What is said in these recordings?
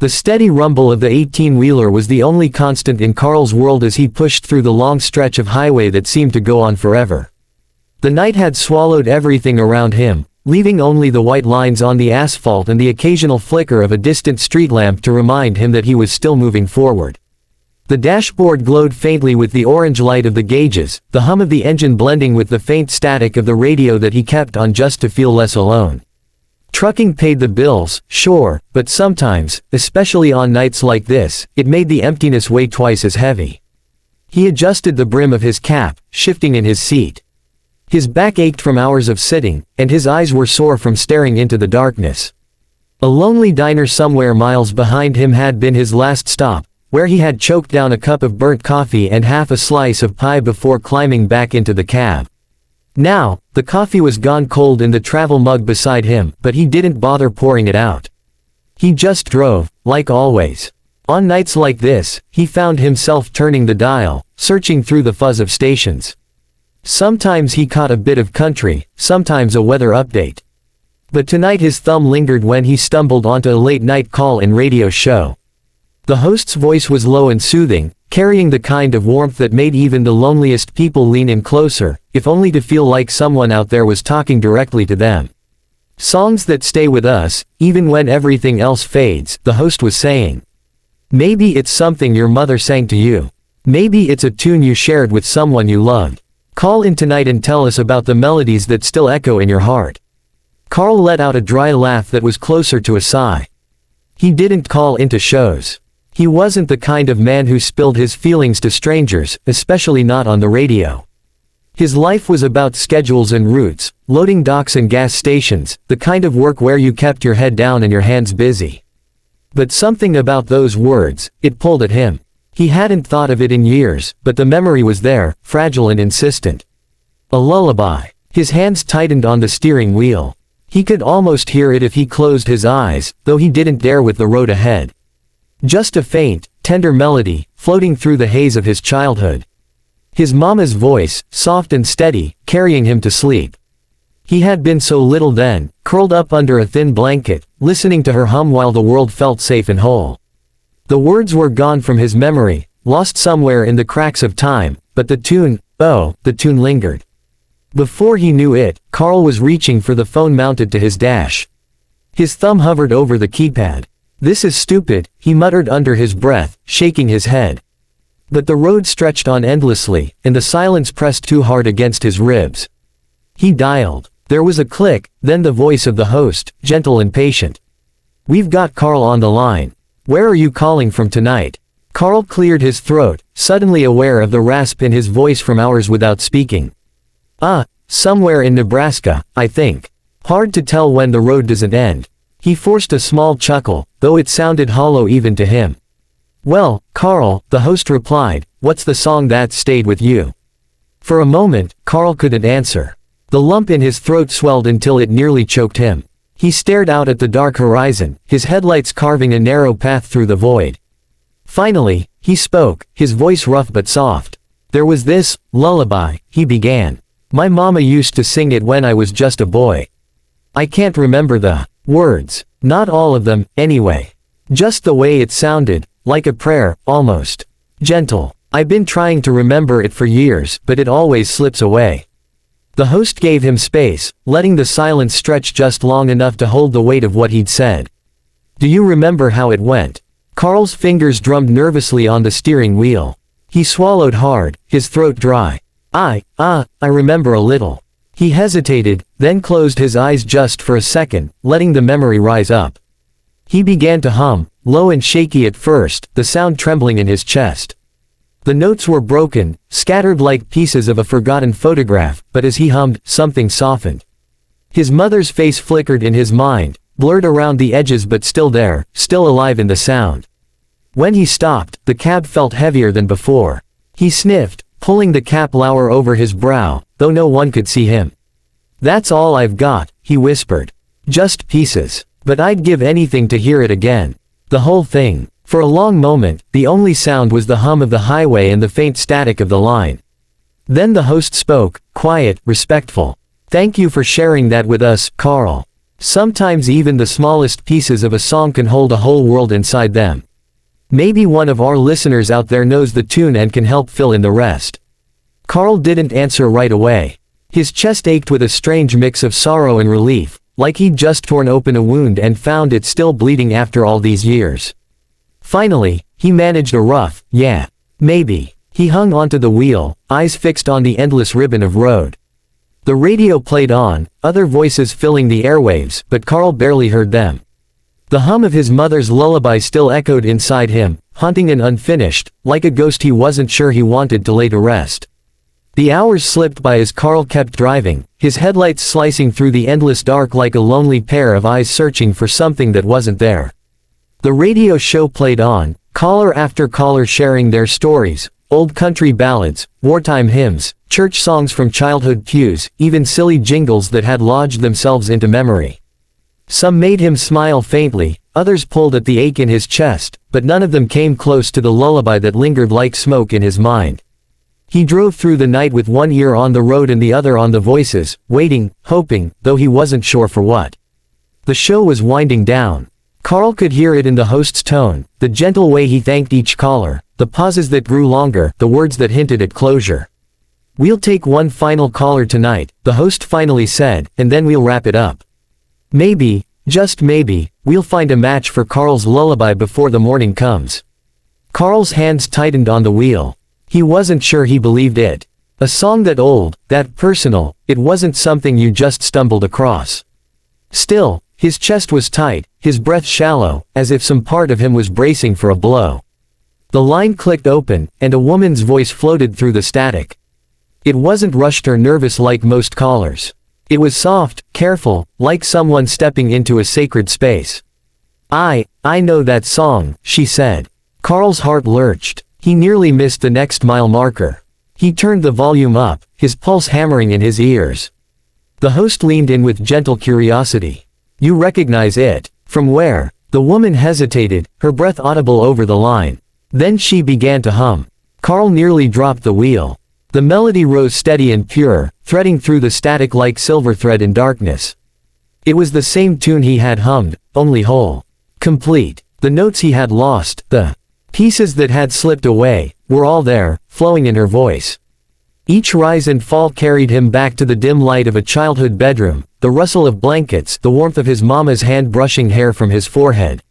The steady rumble of the 18-wheeler was the only constant in Carl's world as he pushed through the long stretch of highway that seemed to go on forever. The night had swallowed everything around him, leaving only the white lines on the asphalt and the occasional flicker of a distant street lamp to remind him that he was still moving forward. The dashboard glowed faintly with the orange light of the gauges, the hum of the engine blending with the faint static of the radio that he kept on just to feel less alone. Trucking paid the bills, sure, but sometimes, especially on nights like this, it made the emptiness weigh twice as heavy. He adjusted the brim of his cap, shifting in his seat. His back ached from hours of sitting, and his eyes were sore from staring into the darkness. A lonely diner somewhere miles behind him had been his last stop, where he had choked down a cup of burnt coffee and half a slice of pie before climbing back into the cab. Now, the coffee was gone cold in the travel mug beside him, but he didn't bother pouring it out. He just drove, like always. On nights like this, he found himself turning the dial, searching through the fuzz of stations. Sometimes he caught a bit of country, sometimes a weather update. But tonight his thumb lingered when he stumbled onto a late-night call-in radio show. The host's voice was low and soothing, carrying the kind of warmth that made even the loneliest people lean in closer, if only to feel like someone out there was talking directly to them. Songs that stay with us, even when everything else fades, the host was saying. Maybe it's something your mother sang to you. Maybe it's a tune you shared with someone you loved. Call in tonight and tell us about the melodies that still echo in your heart. Carl let out a dry laugh that was closer to a sigh. He didn't call into shows. He wasn't the kind of man who spilled his feelings to strangers, especially not on the radio. His life was about schedules and routes, loading docks and gas stations, the kind of work where you kept your head down and your hands busy. But something about those words, it pulled at him. He hadn't thought of it in years, but the memory was there, fragile and insistent. A lullaby. His hands tightened on the steering wheel. He could almost hear it if he closed his eyes, though he didn't dare with the road ahead. Just a faint, tender melody, floating through the haze of his childhood. His mama's voice, soft and steady, carrying him to sleep. He had been so little then, curled up under a thin blanket, listening to her hum while the world felt safe and whole. The words were gone from his memory, lost somewhere in the cracks of time, but the tune, oh, the tune lingered. Before he knew it, Carl was reaching for the phone mounted to his dash. His thumb hovered over the keypad. This is stupid, he muttered under his breath, shaking his head. But the road stretched on endlessly, and the silence pressed too hard against his ribs. He dialed. There was a click, then the voice of the host, gentle and patient. We've got Carl on the line. Where are you calling from tonight? Carl cleared his throat, suddenly aware of the rasp in his voice from hours without speaking. Somewhere in Nebraska, I think. Hard to tell when the road doesn't end. He forced a small chuckle, though it sounded hollow even to him. Well, Carl, the host replied, what's the song that stayed with you? For a moment, Carl couldn't answer. The lump in his throat swelled until it nearly choked him. He stared out at the dark horizon, his headlights carving a narrow path through the void. Finally, he spoke, his voice rough but soft. There was this lullaby, he began. My mama used to sing it when I was just a boy. I can't remember the words. Not all of them, anyway. Just the way it sounded, like a prayer, almost. Gentle. I've been trying to remember it for years, but it always slips away. The host gave him space, letting the silence stretch just long enough to hold the weight of what he'd said. Do you remember how it went? Carl's fingers drummed nervously on the steering wheel. He swallowed hard, his throat dry. I remember a little. He hesitated, then closed his eyes just for a second, letting the memory rise up. He began to hum, low and shaky at first, the sound trembling in his chest. The notes were broken, scattered like pieces of a forgotten photograph, but as he hummed, something softened. His mother's face flickered in his mind, blurred around the edges but still there, still alive in the sound. When he stopped, the cab felt heavier than before. He sniffed, pulling the cap lower over his brow, though no one could see him. That's all I've got, he whispered. Just pieces. But I'd give anything to hear it again. The whole thing. For a long moment, the only sound was the hum of the highway and the faint static of the line. Then the host spoke, quiet, respectful. Thank you for sharing that with us, Carl. Sometimes even the smallest pieces of a song can hold a whole world inside them. Maybe one of our listeners out there knows the tune and can help fill in the rest. Carl didn't answer right away. His chest ached with a strange mix of sorrow and relief, like he'd just torn open a wound and found it still bleeding after all these years. Finally, he managed a rough, "Yeah, maybe." He hung onto the wheel, eyes fixed on the endless ribbon of road. The radio played on, other voices filling the airwaves, but Carl barely heard them. The hum of his mother's lullaby still echoed inside him, haunting and unfinished, like a ghost he wasn't sure he wanted to lay to rest. The hours slipped by as Carl kept driving, his headlights slicing through the endless dark like a lonely pair of eyes searching for something that wasn't there. The radio show played on, caller after caller sharing their stories, old country ballads, wartime hymns, church songs from childhood pews, even silly jingles that had lodged themselves into memory. Some made him smile faintly, others pulled at the ache in his chest, but none of them came close to the lullaby that lingered like smoke in his mind. He drove through the night with one ear on the road and the other on the voices, waiting, hoping, though he wasn't sure for what. The show was winding down. Carl could hear it in the host's tone, the gentle way he thanked each caller, the pauses that grew longer, the words that hinted at closure. "We'll take one final caller tonight," the host finally said, "and then we'll wrap it up. Maybe, just maybe, we'll find a match for Carl's lullaby before the morning comes." Carl's hands tightened on the wheel. He wasn't sure he believed it. A song that old, that personal, it wasn't something you just stumbled across. Still, his chest was tight, his breath shallow, as if some part of him was bracing for a blow. The line clicked open, and a woman's voice floated through the static. It wasn't rushed or nervous like most callers. It was soft, careful, like someone stepping into a sacred space. I know that song," she said. Carl's heart lurched. He nearly missed the next mile marker. He turned the volume up, his pulse hammering in his ears. The host leaned in with gentle curiosity. "You recognize it? From where?" The woman hesitated, her breath audible over the line. Then she began to hum. Carl nearly dropped the wheel. The melody rose steady and pure, threading through the static like silver thread in darkness. It was the same tune he had hummed, only whole. Complete. The notes he had lost, the pieces that had slipped away, were all there, flowing in her voice. Each rise and fall carried him back to the dim light of a childhood bedroom, the rustle of blankets, the warmth of his mama's hand brushing hair from his forehead.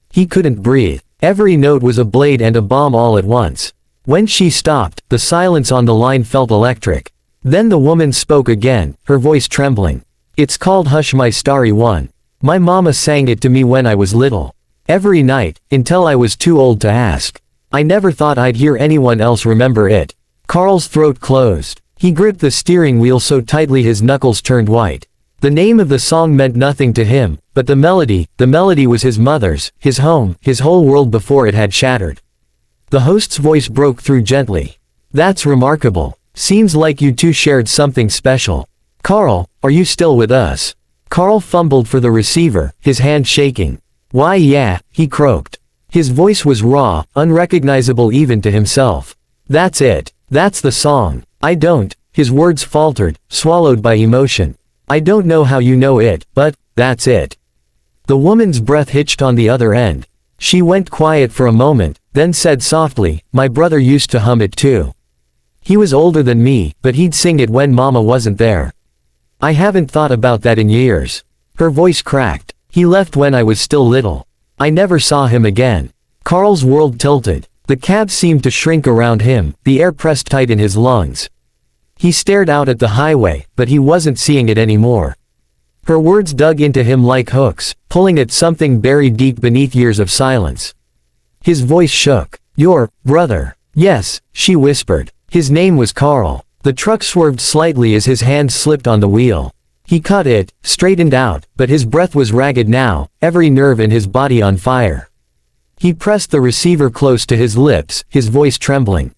He couldn't breathe. Every note was a blade and a bomb all at once. When she stopped, the silence on the line felt electric. Then the woman spoke again, her voice trembling. "It's called Hush My Starry One. My mama sang it to me when I was little. Every night, until I was too old to ask. I never thought I'd hear anyone else remember it." Carl's throat closed. He gripped the steering wheel so tightly his knuckles turned white. The name of the song meant nothing to him, but the melody was his mother's, his home, his whole world before it had shattered. The host's voice broke through gently. "That's remarkable. Seems like you two shared something special. Carl, are you still with us?" Carl fumbled for the receiver, his hand shaking. "Why yeah," he croaked. His voice was raw, unrecognizable even to himself. "That's it. That's the song. I don't," his words faltered, swallowed by emotion. "I don't know how you know it, but, that's it." The woman's breath hitched on the other end. She went quiet for a moment, then said softly, "My brother used to hum it too. He was older than me, but he'd sing it when Mama wasn't there. I haven't thought about that in years." Her voice cracked. "He left when I was still little. I never saw him again." Carl's world tilted. The cab seemed to shrink around him, the air pressed tight in his lungs. He stared out at the highway, but he wasn't seeing it anymore. Her words dug into him like hooks, pulling at something buried deep beneath years of silence. His voice shook. "Your brother." "Yes," she whispered. His name was Carl. The truck swerved slightly as his hand slipped on the wheel. He cut it, straightened out, but his breath was ragged now, every nerve in his body on fire. He pressed the receiver close to his lips, his voice trembling.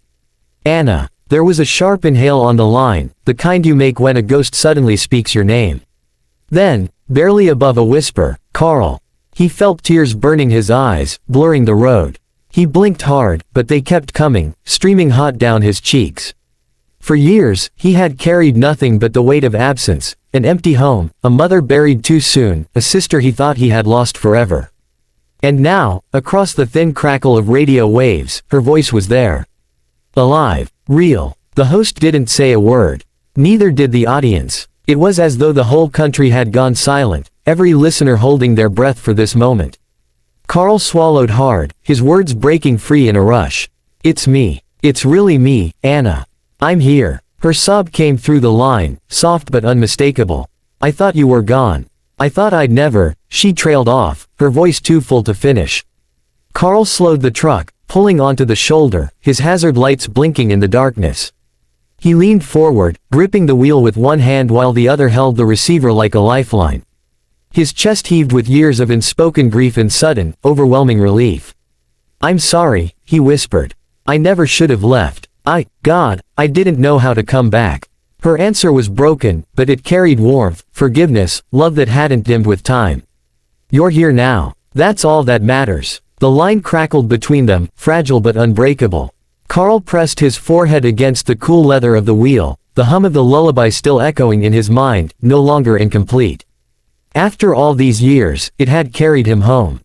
"Anna." There was a sharp inhale on the line, the kind you make when a ghost suddenly speaks your name. Then, barely above a whisper, "Carl." He felt tears burning his eyes, blurring the road. He blinked hard, but they kept coming, streaming hot down his cheeks. For years, he had carried nothing but the weight of absence, an empty home, a mother buried too soon, a sister he thought he had lost forever. And now, across the thin crackle of radio waves, her voice was there. Alive. Real. The host didn't say a word. Neither did the audience. It was as though the whole country had gone silent, every listener holding their breath for this moment. Carl swallowed hard, his words breaking free in a rush. It's me. It's really me, Anna. I'm here. Her sob came through the line, soft but unmistakable. I thought you were gone. I thought I'd never. She trailed off, her voice too full to finish. Carl slowed the truck, pulling onto the shoulder, his hazard lights blinking in the darkness. He leaned forward, gripping the wheel with one hand while the other held the receiver like a lifeline. His chest heaved with years of unspoken grief and sudden, overwhelming relief. I'm sorry, he whispered. I never should have left. God, I didn't know how to come back. Her answer was broken, but it carried warmth, forgiveness, love that hadn't dimmed with time. You're here now. That's all that matters. The line crackled between them, fragile but unbreakable. Carl pressed his forehead against the cool leather of the wheel, the hum of the lullaby still echoing in his mind, no longer incomplete. After all these years, it had carried him home.